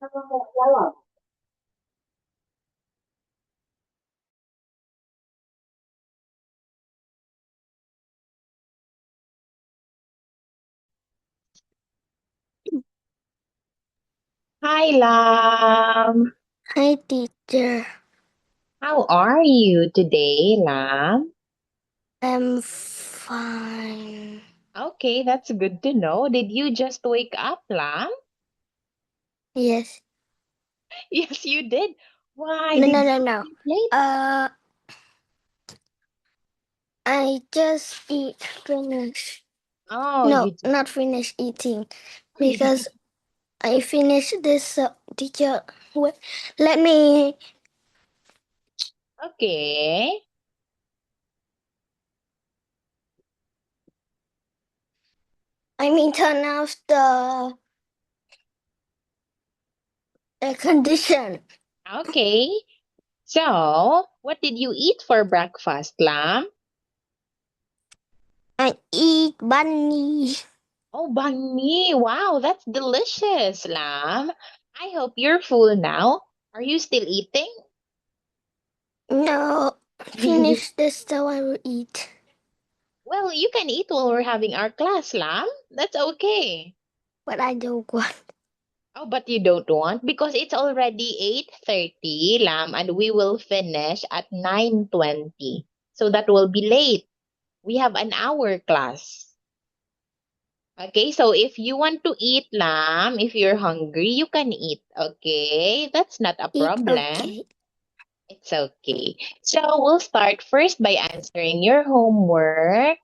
Hi, Lam. Hi, teacher. How are you today, Lam? I'm fine. Okay, that's good to know. Did you just wake up, Lam? Yes. Yes, you did. Why No, did no, you no, no. sleep late? I just finished. Oh, No, you just not finished eating you because I finished this teacher. Wait, let me. okay. I mean, turn off the air condition. Okay. So, what did you eat for breakfast, Lam? I eat bunny. Oh, banh mi. Wow, that's delicious, Lam. I hope you're full now. Are you still eating? No, finish this so I will eat. Well, you can eat while we're having our class, Lam. That's okay. But I don't want. Oh, but you don't want because it's already 8:30, Lam, and we will finish at 9:20. So that will be late. We have an hour class. Okay, so if you want to eat, Lam, if you're hungry, you can eat. Okay, that's not a Eat problem. okay. It's okay. So we'll start first by answering your homework.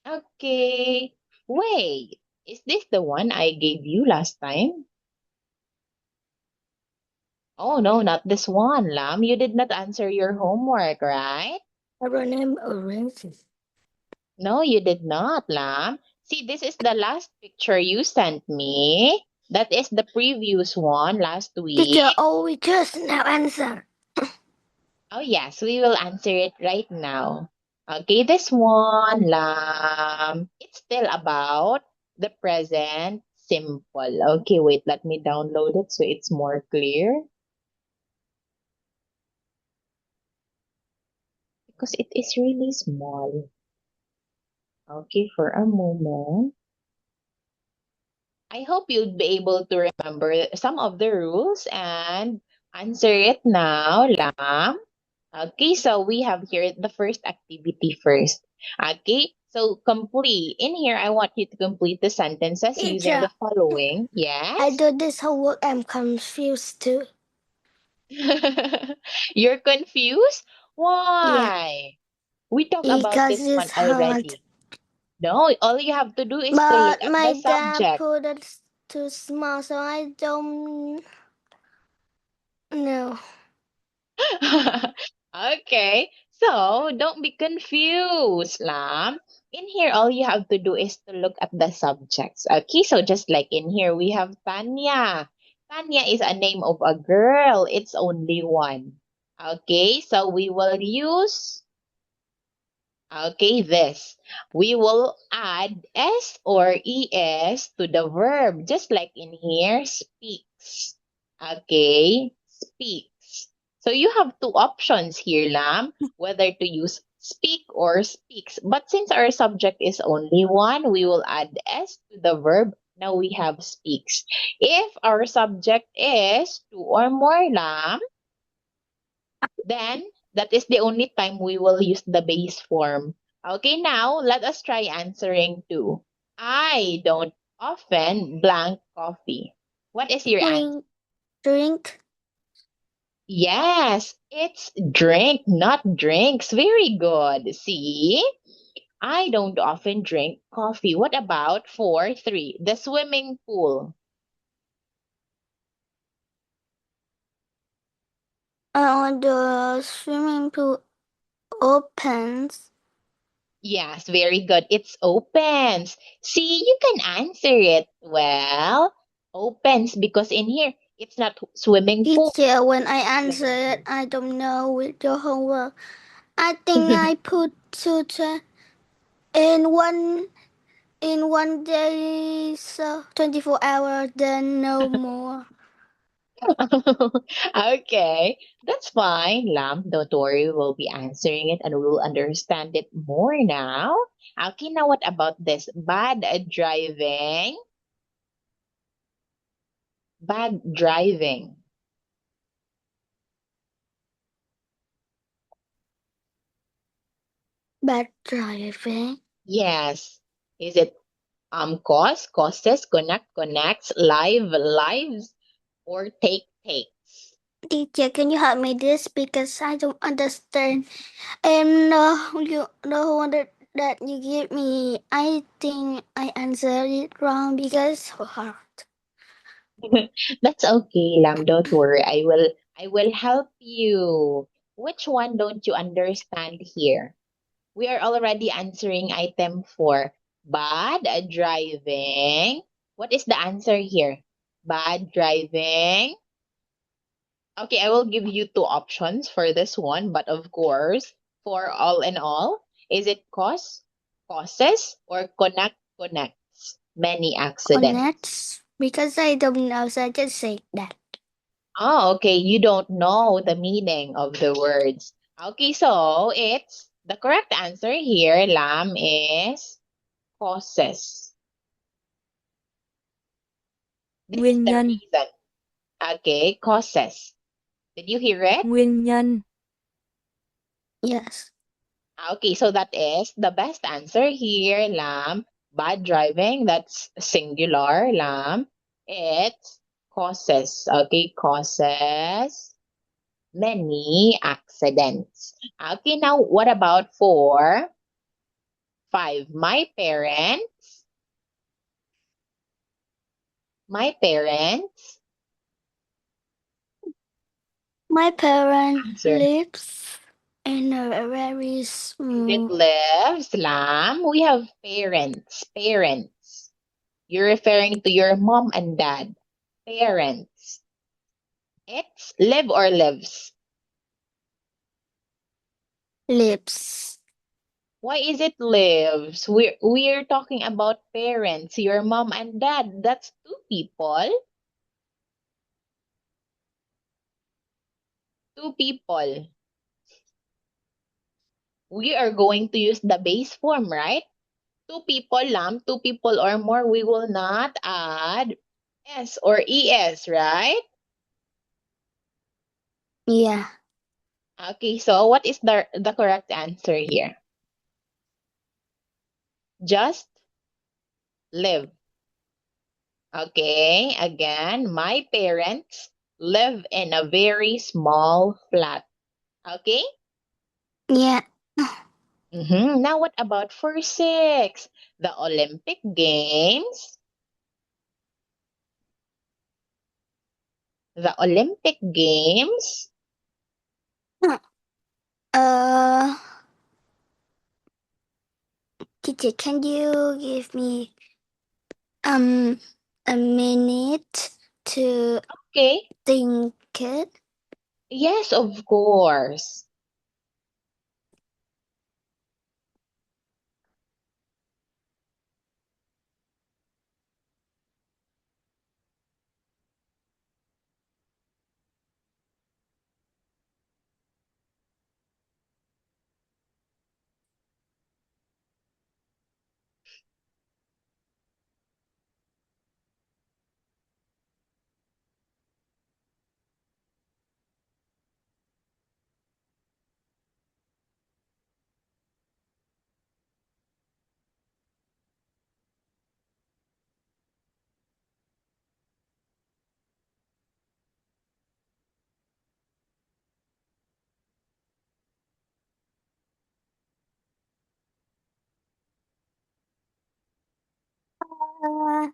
Okay. Wait, is this the one I gave you last time? Oh no, not this one, Lam. You did not answer your homework, right? I remember oranges. No, you did not, Lam. See, this is the last picture you sent me. That is the previous one last week. Teacher, oh, we just now answer. Oh yes, we will answer it right now. Okay, this one, Lam. It's still about the present simple. Okay, wait, let me download it so it's more clear. Because it is really small. Okay, for a moment. I hope you'll be able to remember some of the rules and answer it now, Lam. Okay, so we have here the first activity first. Okay, so complete. In here, I want you to complete the sentences using Teacher, the following. I Yes? do this homework. I'm confused too. You're confused? Yeah, Why? We talked about because this one it's hard. already. No, all you have to do is to look But at the my dad subject. put it too small, so I don't know. Okay, so don't be confused, Lam. In here, all you have to do is to look at the subjects. Okay, so just like in here, we have Tanya. Tanya is a name of a girl. It's only one. Okay, so we will use, okay, this. We will add S or ES to the verb, just like in here, speaks. Okay, speaks. So you have two options here, Lam, whether to use speak or speaks. But since our subject is only one, we will add S to the verb. Now we have speaks. If our subject is two or more, Lam, then that is the only time we will use the base form. Okay, now let us try answering two. I don't often blank coffee. What is your answer? Drink, drink. Yes, it's drink, not drinks. Very good. See? I don't often drink coffee. What about 4, 3? The swimming pool. The swimming pool opens. Yes, very good. It's opens. See, you can answer it. Well, opens because in here it's not swimming pool. Teacher, when I It's answer swimming it, pool. I don't know with your homework. I think I put to in one day, so 24 hours, then no more. Okay, that's fine, Lam. Don't worry, we'll be answering it and we'll understand it more now. Okay, now what about this? Bad driving. Bad driving. Bad driving. Yes. Is it causes, connects, lives, or takes? Teacher, can you help me this because I don't understand. And the one that you give me, I think I answered it wrong because so hard. That's okay, Lam. Don't worry. I will help you. Which one don't you understand here? We are already answering item 4. Bad driving. What is the answer here? Bad driving. Okay, I will give you two options for this one, but of course, for all in all, is it causes, or connects many accidents? Connects because I don't know, so I just say that. Oh, okay. You don't know the meaning of the words. Okay, so it's the correct answer here, Lam, is causes. This is Nguyên the nhân, reason. Okay, causes. Did you hear it? nguyên nhân, Yes. Okay, so that is the best answer here, Lam. Bad driving, that's singular, Lam. It's causes. Okay, causes many accidents. Okay, now what about for 5? My parents My parent answer. lives in a very Is it small. lives, Lam? We have parents. You're referring to your mom and dad. Parents. It's live or lives. Lives. Why is it lives? We're talking about parents, your mom and dad. That's two people. Two people. We are going to use the base form, right? Two people, Lam, two people or more, we will not add S or ES, right? Yeah. Okay, so what is the correct answer here? Just live. Okay, again, my parents live in a very small flat. Okay? Yeah. Now, what about for 6? The Olympic Games. The Olympic Games. Uh, Teacher, can you give me um a minute to Okay. think it? Yes, of course. Uh,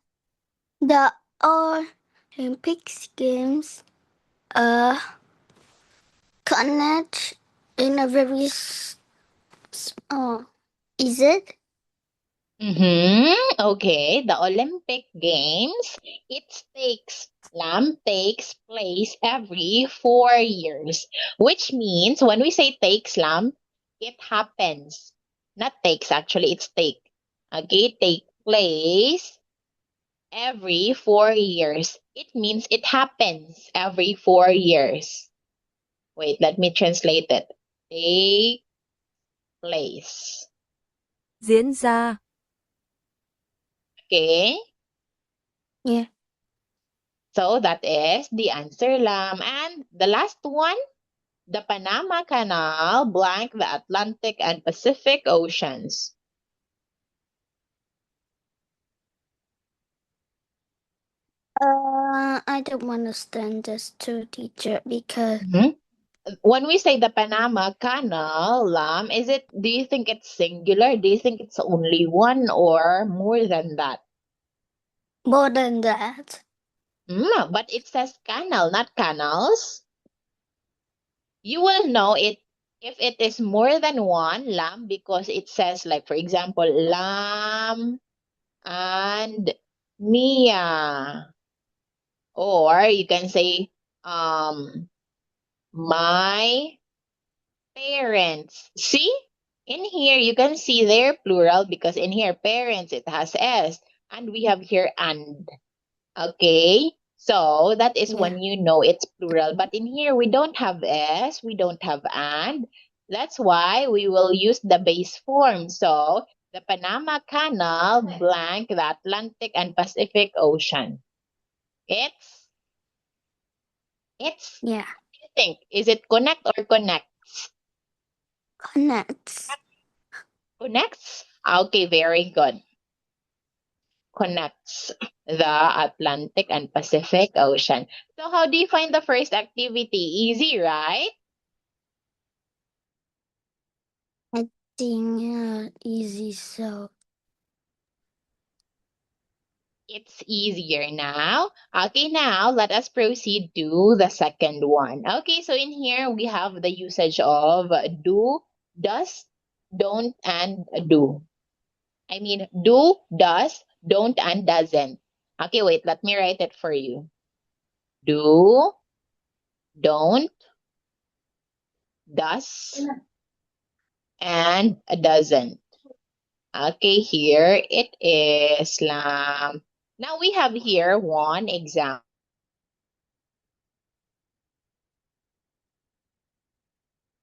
the Olympics games uh connect in a very is it? Okay, the Olympic Games, it takes place every 4 years, which means when we say takes, Lam, It happens. Not takes, actually, it's take. Okay, take place every 4 years. It means it happens every 4 years. Wait, let me translate it. Take place. Diễn ra. Okay? Yeah. So that is the answer, Lam. And the last one, the Panama Canal blank the Atlantic and Pacific Oceans. I don't understand this too, teacher, because Mhm. When we say the Panama Canal, Lam, do you think it's singular? Do you think it's only one or more than that? more than that. But it says canal, not canals. You will know it if it is more than one, Lam, because it says, like, for example, Lam and Mia. Or you can say, my parents. See? In here, you can see their plural because in here, parents, it has S. And we have here and. Okay? So that is Yeah. when you know it's plural. But in here, we don't have S, we don't have and. That's why we will use the base form. So the Panama Canal blank the Atlantic and Pacific Ocean. It's, Yeah. what do you think? Is it connect or connects? Connects. Connects? Okay, very good. Connects the Atlantic and Pacific Ocean. So how do you find the first activity? Easy, right? I think easy, so It's easier now. Okay, now let us proceed to the second one. Okay, so in here we have the usage of do, does, don't, and do. I mean, do, does, don't, and doesn't. Okay, wait, let me write it for you. Do, don't, does, and doesn't. Okay, here it is. Now we have here one example.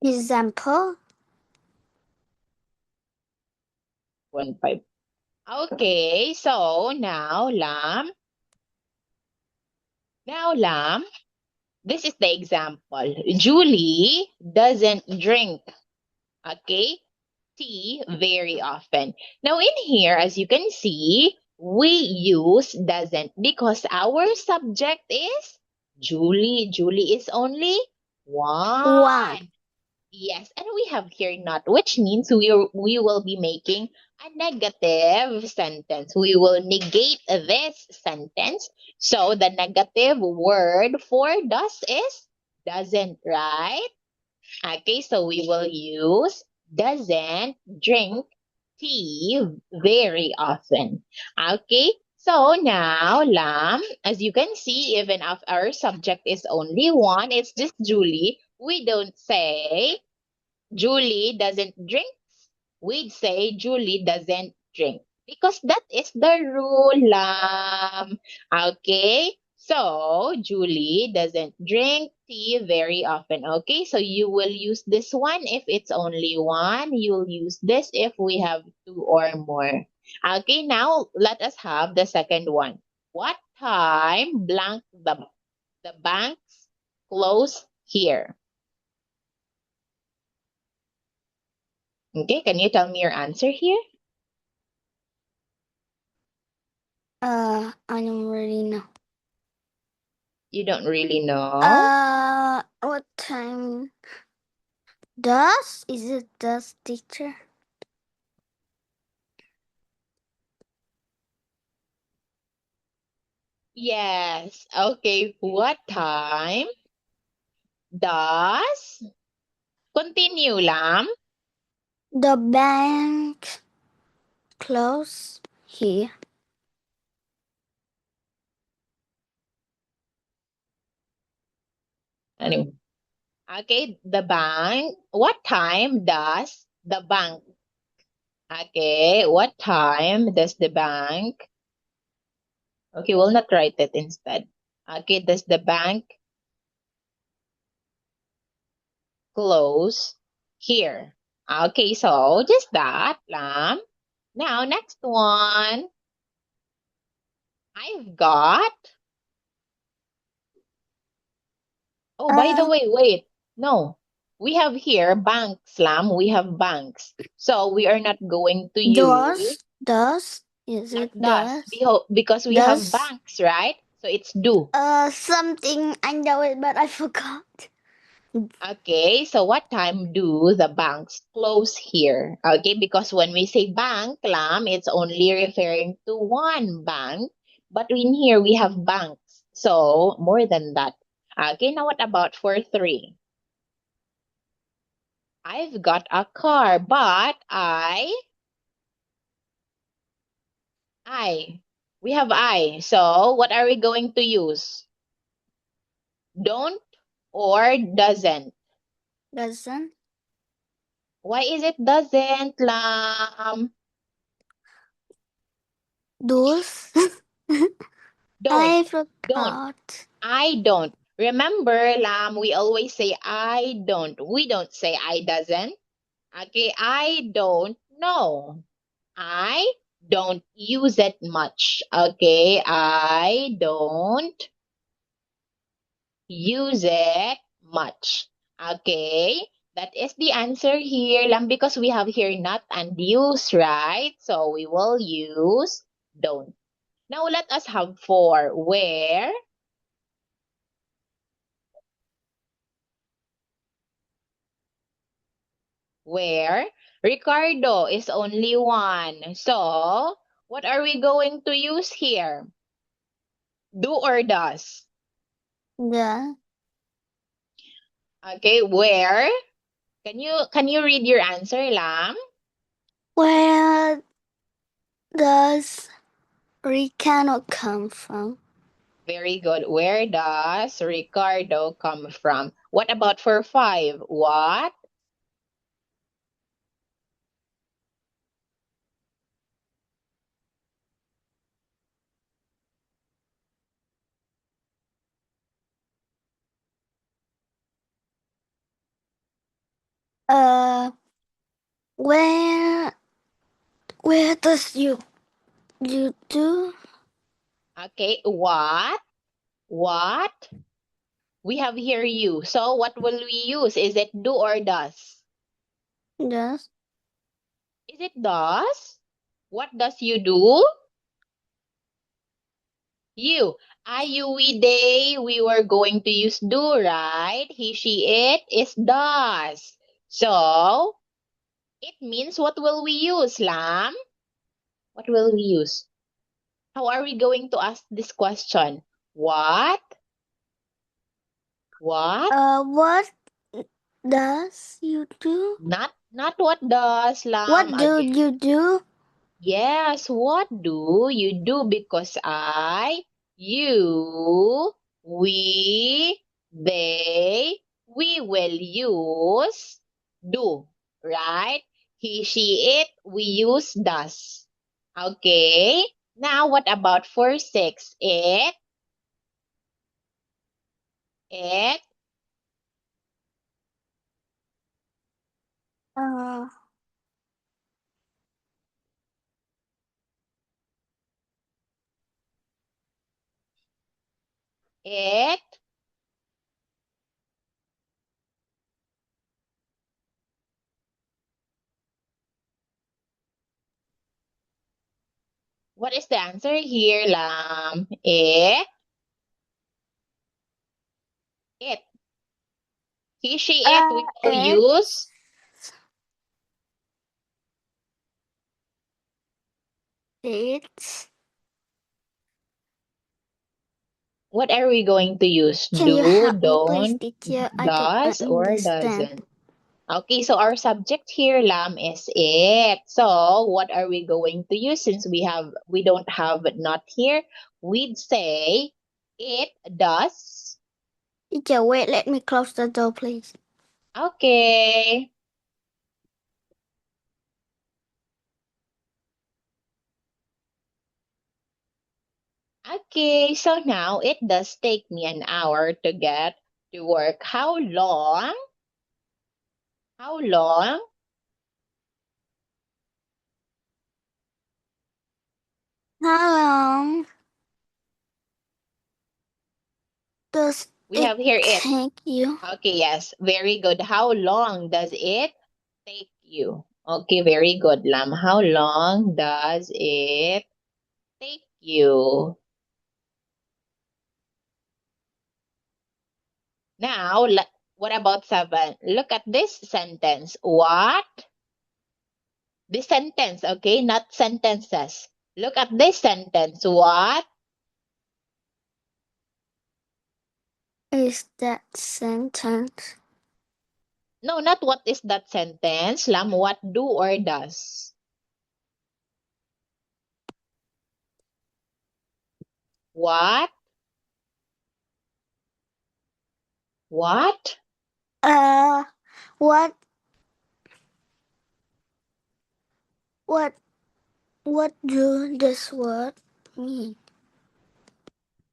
example. 1.5. Okay, so now, Lam, this is the example. Julie doesn't drink, okay, tea very often. Now, in here, as you can see, we use doesn't because our subject is Julie. Julie is only One. one. Yes, and we have here not, which means we will be making a negative sentence. We will negate this sentence. So the negative word for does is doesn't, right? Okay, so we will use doesn't drink tea very often. Okay, so now, Lam, as you can see, even if our subject is only one, it's just Julie, we don't say Julie doesn't drink. We'd say Julie doesn't drink because that is the rule, Lam. Okay, so Julie doesn't drink tea very often. Okay, so you will use this one if it's only one. You'll use this if we have two or more. Okay, now let us have the second one. What time blank the banks close here? Okay, can you tell me your answer here? I don't really know. You don't really know? What time does? Is it does, teacher? Yes. Okay, what time does continue, Lam? The bank close here. Ano? Okay, the bank. What time does the bank? Okay, what time does the bank? Okay, we'll not write it instead. Okay, does the bank close here? Okay, so just that, Lam. Now, next one. I've got. Oh, by the way, wait. No, we have here banks, Lam. We have banks. So we are not going to use Is not it does does? because we have Does? banks, right? So it's do. Something I know it, but I forgot. Okay, so what time do the banks close here? Okay, because when we say bank, Lam, it's only referring to one bank. But in here, we have banks. So more than that. Okay, now what about for 3? I've got a car, but we have I. So what are we going to use? Don't or doesn't? Doesn't? Why is it doesn't, Lam? Does? Don't. I Don't. forgot. I don't. Remember, Lam, we always say I don't. We don't say I doesn't. Okay, I don't know. I don't use it much. Okay, I don't use it much. Okay, that is the answer here, Lam, because we have here not and use, right? So we will use don't. Now let us have 4. Where Ricardo is only 1. So, what are we going to use here? Do or does? Yeah. Okay, where? Can you read your answer, Lam? Where does Ricardo come from? Very good. Where does Ricardo come from? What about for 5? What? Uh, where does you do? Okay, what? What? We have here you. So what will we use? Is it do or does? Does? Is it does? What does you do? You. We, they, we were going to use do, right? He, she, it is does. So, it means what will we use, Lam? What will we use? How are we going to ask this question? What? What? What does you do? Not what does, Lam. What do Again. you do? Yes, what do you do? Because you, we, they, we will use do, right? He, she, it, we use does. Okay. Now, what about for 6? It, Uh, it. What is the answer here, Lam? It. He, she, it, we will use. it's. What are we going to use? Can you Do, help me, please, don't, teacher? I don't does, or understand. doesn't? Okay, so our subject here, Lam, is it. So what are we going to use since we don't have not here? We'd say it does. Teacher, wait, let me close the door, please. Okay. Okay, so now it does take me an hour to get to work. How long? How long? How long does We it have here it. take you? Okay, yes, very good. How long does it take you? Okay, very good, Lam. How long does it take you? Now, what about 7? Look at this sentence. What? This sentence, okay, not sentences. Look at this sentence. What? Is that sentence? No, not what is that sentence, Lam. What do or does? What? What? Uh, what, what, what do this word mean?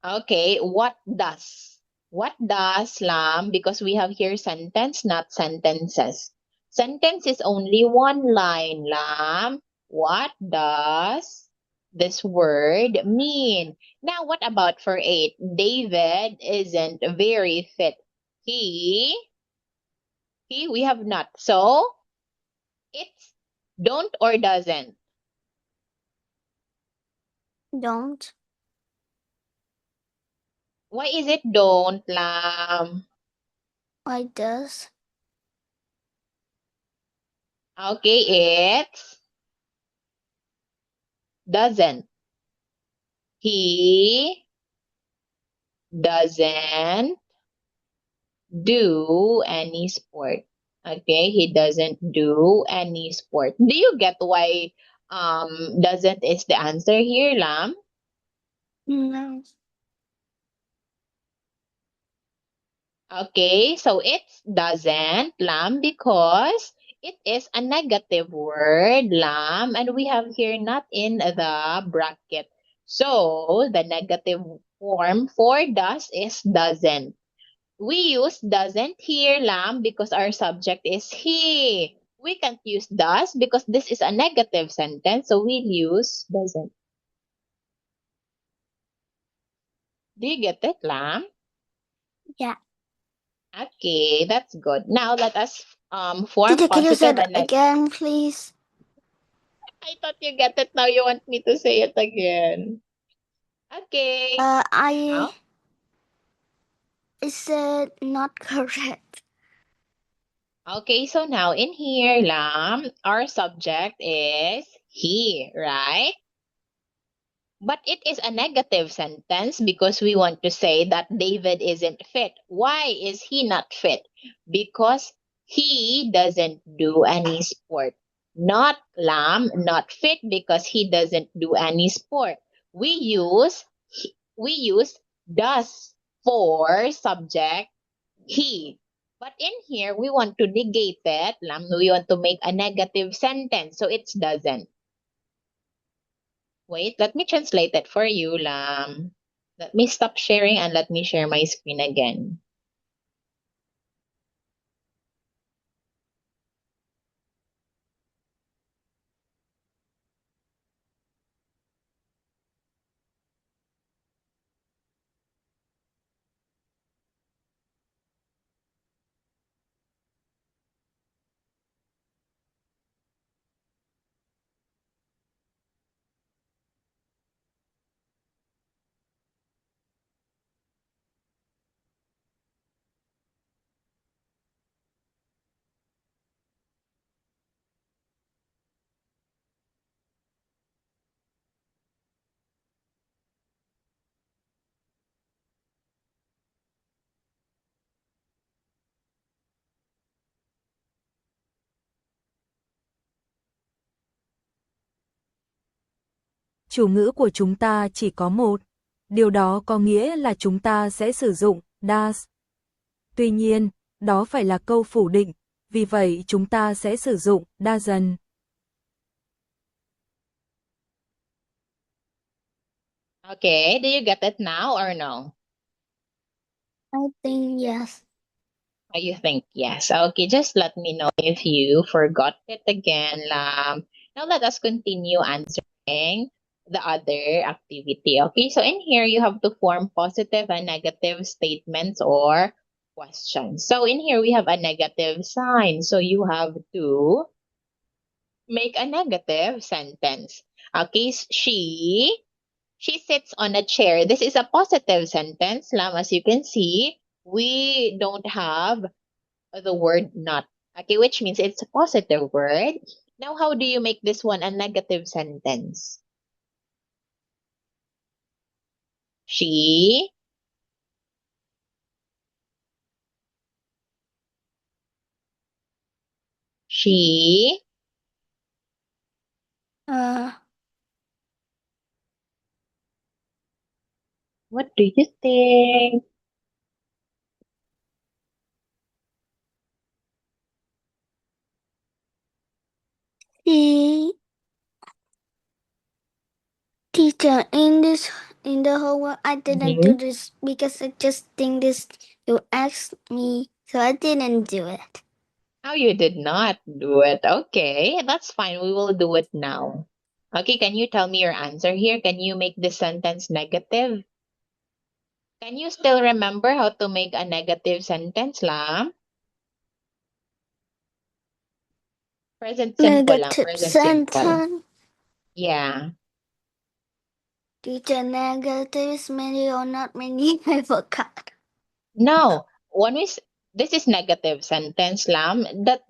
Okay, what does? What does, Lam? Because we have here sentence, not sentences. Sentence is only one line, Lam. What does this word mean? Now, what about for 8? David isn't very fit. He, we have not. So, it's don't or doesn't. Don't. Why is it don't, Lam? Why does? Okay, it's doesn't. He doesn't do any sport. Okay, he doesn't do any sport. Do you get why doesn't is the answer here, Lam? No. Okay, so it's doesn't, Lam, because it is a negative word, Lam, and we have here not in the bracket. So the negative form for does is doesn't. We use doesn't here, Lam, because our subject is he. We can't use does because this is a negative sentence, so we'll use doesn't. Do you get it, Lam? Yeah. Okay, that's good. Now let us form Teacher, can you say positive that and negative. again, please? I thought you get it. Now you want me to say it again. Okay. I Now, said not correct. okay, so now in here, Lam, our subject is he, right? But it is a negative sentence because we want to say that David isn't fit. Why is he not fit? Because he doesn't do any sport. Not Lam, not fit because he doesn't do any sport. We use does for subject he. But in here we want to negate it, Lam. We want to make a negative sentence, so it's doesn't. Wait, let me translate it for you, Lam. Let me stop sharing and let me share my screen again. Chủ ngữ của chúng ta chỉ có một. Điều đó có nghĩa là chúng ta sẽ sử dụng does. Tuy nhiên, Đó phải là câu phủ định. Vì vậy chúng ta sẽ sử dụng doesn't. Okay, do you get it now or no? I think yes. Oh, you think yes. Okay, just let me know if you forgot it again, Lam. Now let us continue answering the other activity. Okay, so in here you have to form positive and negative statements or questions. So in here we have a negative sign. So you have to make a negative sentence. Okay, she sits on a chair. This is a positive sentence, Lam. As you can see, we don't have the word not. Okay, which means it's a positive word. Now, how do you make this one a negative sentence? She, she, Uh, what do you think? the teacher in the homework, I didn't do Mhm. this because I just think this you asked me, so I didn't do it. Oh, you did not do it. Okay, that's fine. We will do it now. Okay, can you tell me your answer here? Can you make this sentence negative? Can you still remember how to make a negative sentence, Lam? Present simple lang, Negative present simple. sentence. Yeah. Teacher, negative is many or not many? I forgot. No, when this is negative sentence, Lam, that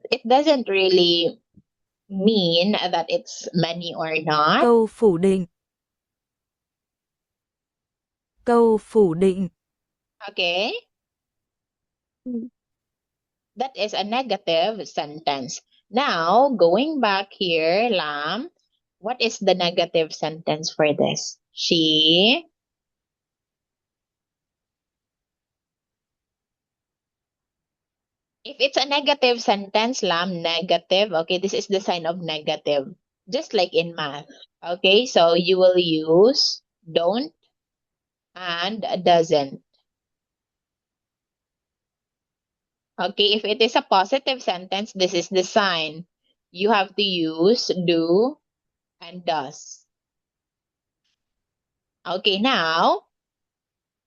it doesn't really mean that it's many or not. Câu phủ định. Câu phủ định. Okay? That is a negative sentence. Now, going back here, Lam, what is the negative sentence for this? She, if it's a negative sentence, Lam, negative, okay, this is the sign of negative, just like in math. Okay, so you will use don't and doesn't. Okay, if it is a positive sentence, this is the sign. You have to use do and does. Okay, now,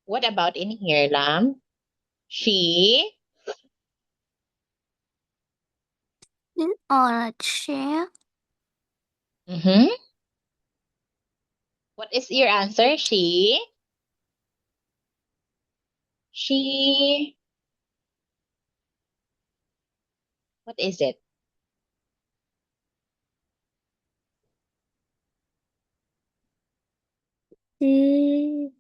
what about in here, Lam? She, Sit on a chair. mm-hmm. What is your answer? She, what is it? She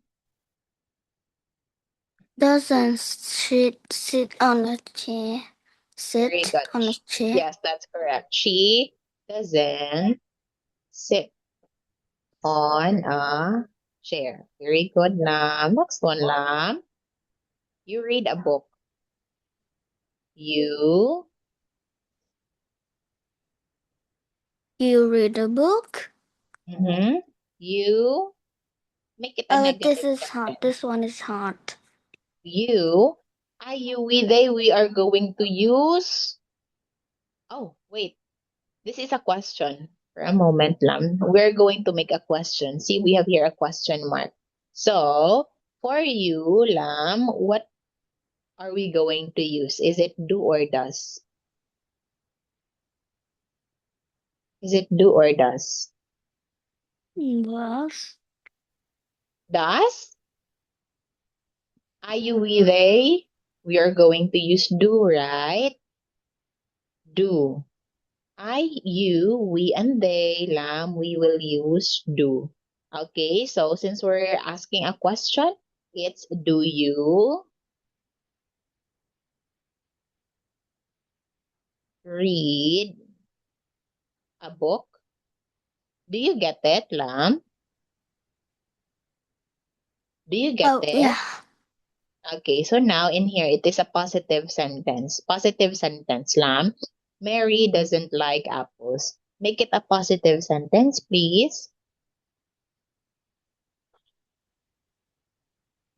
doesn't sit on a chair. Very Sit good. on a chair. Yes, that's correct. She doesn't sit on a chair. Very good, Lam. Next one, Lam. You read a book. You You read a book. Mm-hmm. You make it a Oh, this negative is hard. sentence. This one is hard. You, I, you, we, they, we are going to use. Oh, wait. This is a question. For a moment, Lam. We're going to make a question. See, we have here a question mark. So, for you, Lam, what are we going to use? Is it do or does? Is it do or does? Was Does? I, you, we, they, we are going to use do, right? Do. I, you, we, and they, Lam, we will use do. Okay, so since we're asking a question, it's do you read a book? Do you get it, Lam? Do you get oh it? yeah. Okay, so now in here it is a positive sentence. Positive sentence, Lam. Mary doesn't like apples. Make it a positive sentence, please.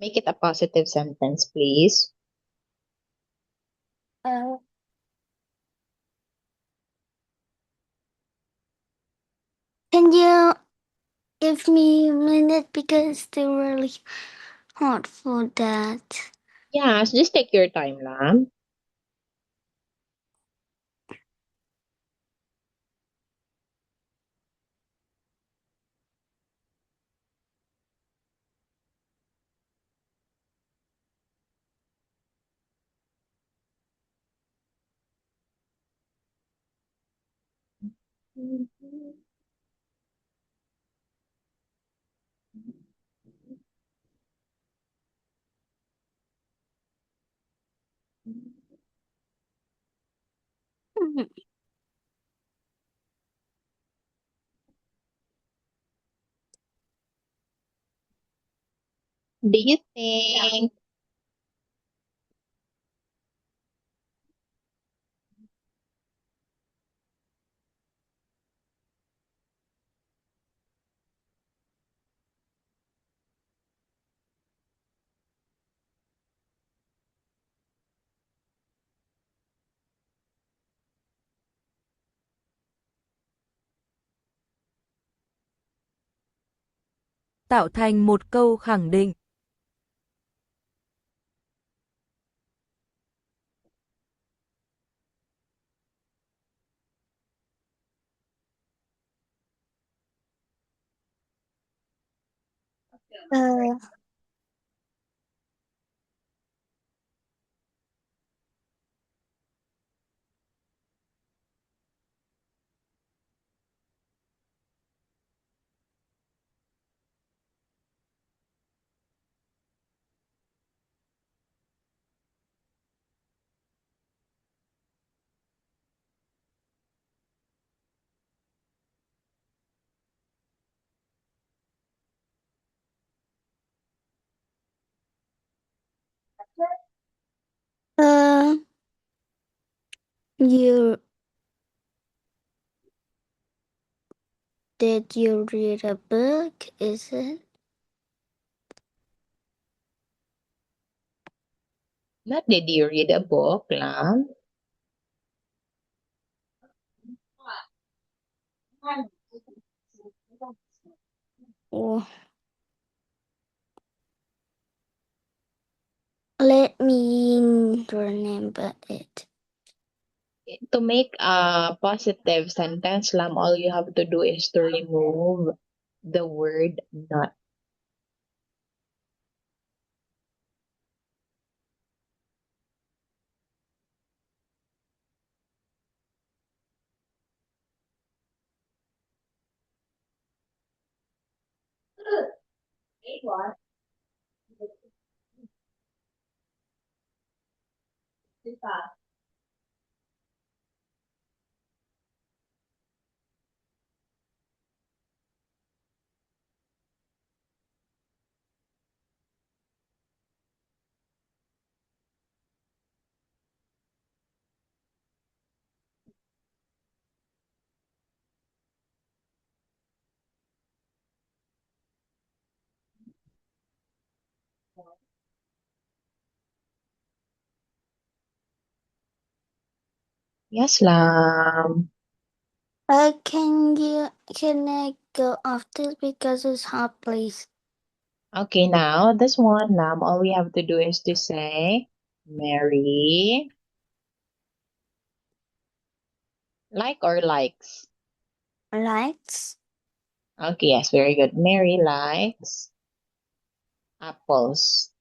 Make it a positive sentence, please. Uh, can you give me a minute because it's still really hard for that. Yeah, so just take your time, Lam. Mhm. Do you think Tạo thành một câu khẳng định. Uh, uh, you did you read a book? Is it? not did you read a book, Lam? Oh, let me remember it. To make a positive sentence, Lam, all you have to do is to remove the word not. Yes, Lam. Can I go after because it's hot, please? Okay, now this one, Lam, all we have to do is to say Mary, like or likes. Lights. Okay, yes, very good. Mary likes apples.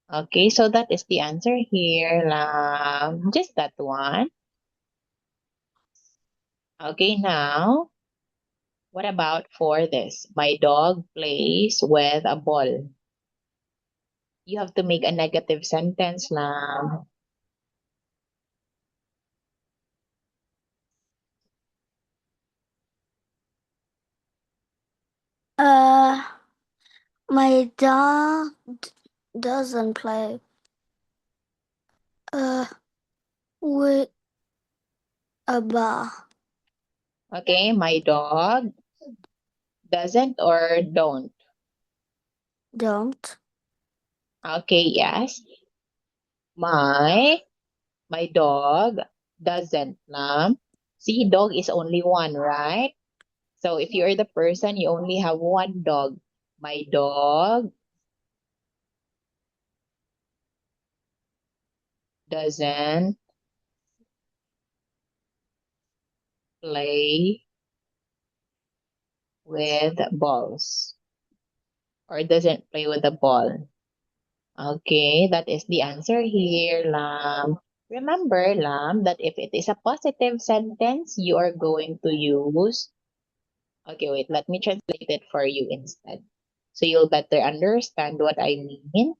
Okay, so that is the answer here, Lam. Just that one. Okay, now, what about for this? My dog plays with a ball. You have to make a negative sentence, Lam. Uh, my dog doesn't play with a ball. Okay, my dog doesn't or don't. Don't. Okay, yes. My dog doesn't, Lam. See, dog is only one, right? So if you're the person, you only have one dog. My dog doesn't play with balls or doesn't play with the ball. Okay, that is the answer here, Lam. Remember, Lam, that if it is a positive sentence, you are going to use. Okay, wait, let me translate it for you instead. So you'll better understand what I mean.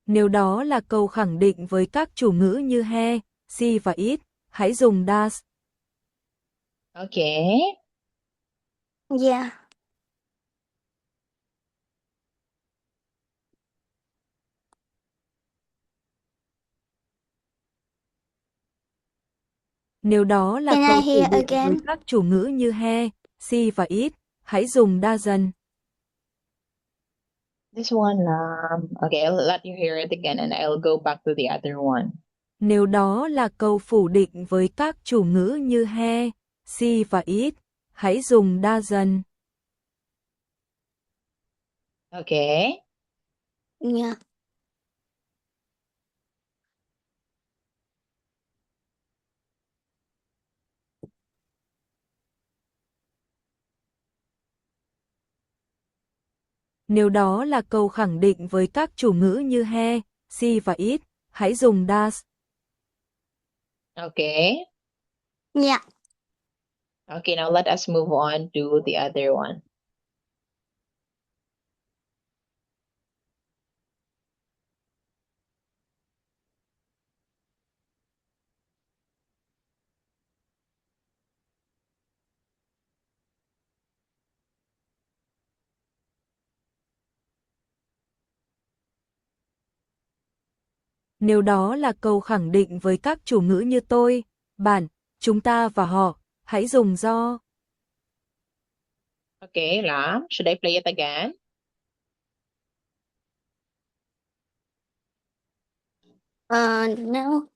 Nếu đó là câu khẳng định với các chủ ngữ như he, she và it, hãy dùng does. Okay. Yeah. Nếu đó là Can câu I phủ hear định với again? các chủ ngữ như he, she và it, hãy dùng doesn't. This one, okay, I'll let you hear it again and I'll go back to the other one. Nếu đó là câu phủ định với các chủ ngữ như he, she và it, hãy dùng doesn't. Okay. Yeah. Nếu đó là câu khẳng định với các chủ ngữ như he, she và it, hãy dùng does. Okay. Yeah. Okay, now let us move on to the other one. Nếu đó là câu khẳng định với các chủ ngữ như tôi, bạn, chúng ta và họ, hãy dùng do. Okay, Lam, should I play it again? No.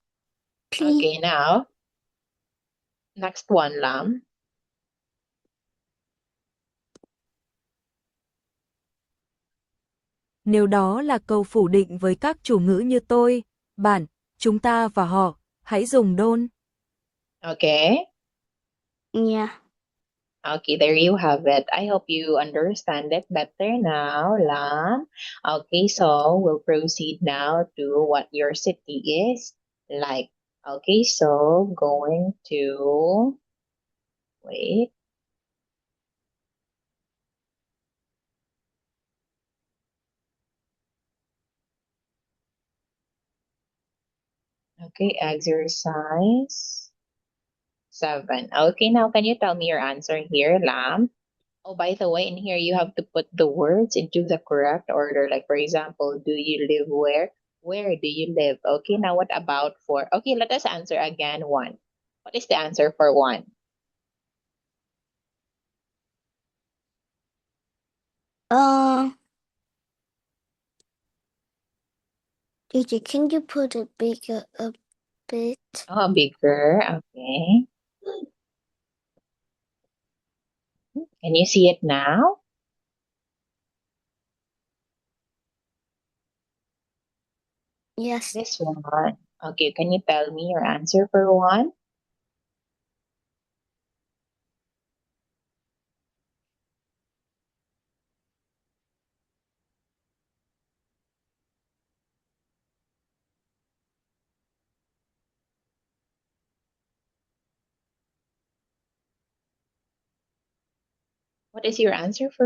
Please. Okay, now, next one, Lam. Nếu đó là câu phủ định với các chủ ngữ như tôi, bạn, chúng ta và họ, hãy dùng don't. Okay. Yeah. Okay, there you have it. I hope you understand it better now, Lam. Okay, so we'll proceed now to what your city is like. Okay, so going to, wait. Okay, exercise 7. Okay, now can you tell me your answer here, Lam? Oh, by the way, in here you have to put the words into the correct order. Like, for example, do you live where? Where do you live? Okay, now what about for? Okay, let us answer again one. What is the answer for one? Teacher, can you put it bigger a bit? Oh, bigger. Okay. Can you see it now? Yes. This one. Okay, can you tell me your answer for one? What is your answer for